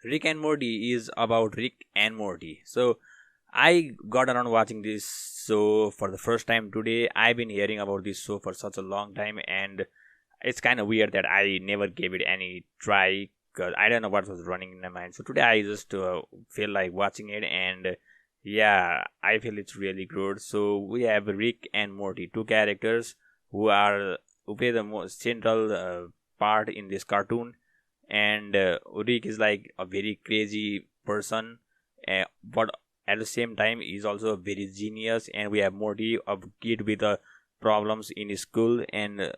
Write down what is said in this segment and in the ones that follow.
Rick and Morty is about Rick and Morty. So I got around watching this show for the first time today. I've been hearing about this show for such a long time, and it's kind of weird that I never gave it any try because I don't know what was running in my mind. So today I just feel like watching it, and yeah, I feel it's really good. So we have Rick and Morty, two characters who play the most central part in this cartoon, and Rick is like a very crazy person, but at the same time he's also very genius. And we have Morty, a kid with problems in his school, and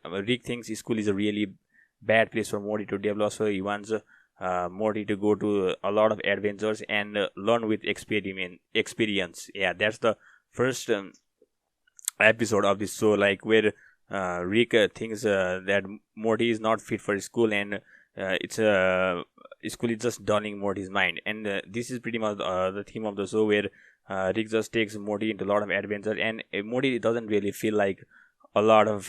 Rick thinks his school is a really bad place for Morty to develop, so he wants Morty to go to a lot of adventures and learn with experience. Yeah, that's the first episode of this show, like where Rick thinks that Morty is not fit for school, and it's school is just dulling Morty's mind. And this is pretty much the theme of the show, where Rick just takes Morty into a lot of adventure, and Morty doesn't really feel like a lot of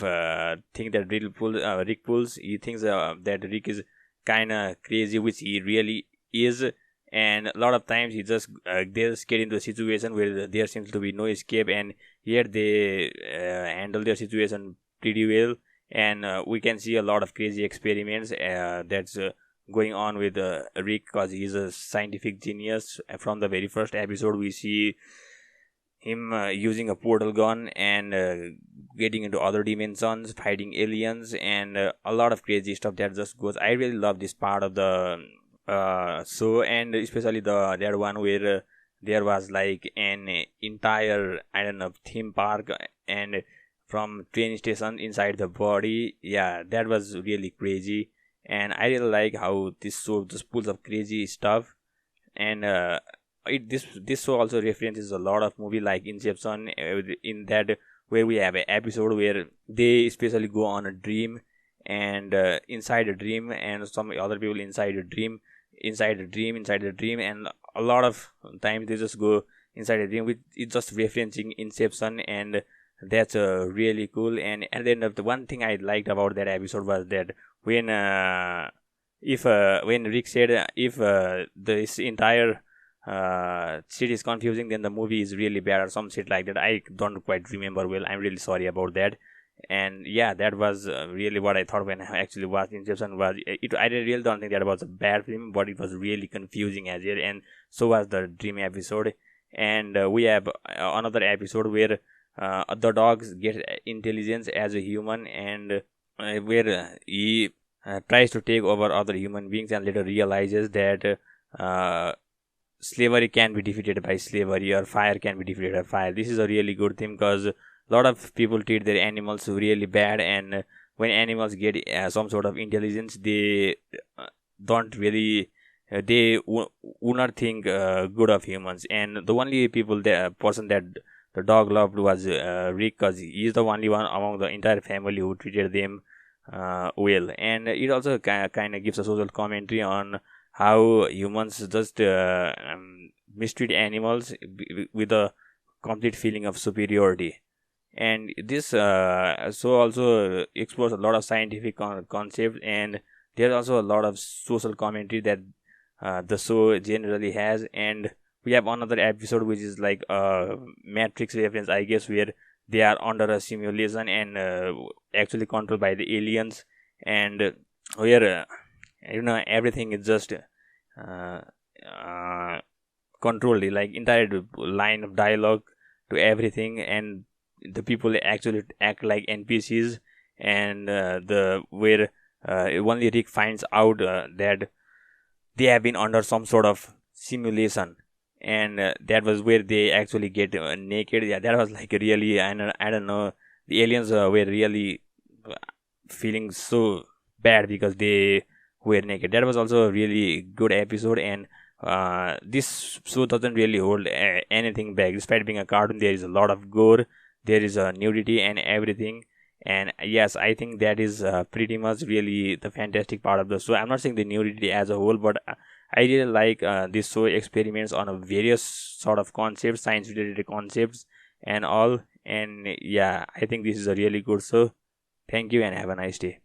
thing that Rick pulls. He thinks that Rick is kind of crazy, which he really is. And a lot of times they just get into a situation where there seems to be no escape, and yet they handle their situation pretty well. And we can see a lot of crazy experiments that's going on with Rick, because he's a scientific genius. From the very first episode we see him using a portal gun and getting into other dimensions, fighting aliens, and a lot of crazy stuff that just goes. I really love this part of the show, and especially that one where there was like an entire, I don't know, theme park and from train station inside the body. Yeah, that was really crazy, and I really like how this show just pulls up crazy stuff. And this show also references a lot of movie like Inception, in that where we have an episode where they especially go on a dream, and inside a dream, and some other people inside a dream, inside a dream, and a lot of times they just go inside a dream, which is just referencing Inception. And that's really cool. And at the end of the one thing I liked about that episode was that when if when Rick said if this entire shit is confusing, then the movie is really bad or some shit like that. I don't quite remember well. I'm really sorry about that. And yeah, that was really what I thought when I actually watched Inception. I really don't think that was a bad film, but it was really confusing as well. And so was the dream episode. And we have another episode where the dogs get intelligence as a human, and where he tries to take over other human beings, and later realizes that slavery can be defeated by slavery, or fire can be defeated by fire. This is a really good thing, because a lot of people treat their animals really bad, and when animals get some sort of intelligence, they don't really would not think good of humans. And the only person that the dog loved was Rick, because he is the only one among the entire family who treated them well. And it also kind of gives a social commentary on how humans just mistreat animals with a complete feeling of superiority. And this so also explores a lot of scientific concepts, and there's also a lot of social commentary that the show generally has. And we have another episode which is like a Matrix reference, I guess, where they are under a simulation and actually controlled by the aliens, and where everything is just controlled, like entire line of dialogue to everything, and the people actually act like NPCs. And the where only Rick finds out that they have been under some sort of simulation, and that was where they actually get naked. Yeah, that was like really, I don't know, the aliens were really feeling so bad because they were naked. That was also a really good episode. And this show doesn't really hold anything back. Despite being a cartoon, there is a lot of gore, there is a nudity and everything. And yes, I think that is pretty much really the fantastic part of the show. I'm not saying the nudity as a whole, but I really like this show experiments on a various sort of concepts, science related concepts and all. And yeah, I think this is a really good show. Thank you and have a nice day.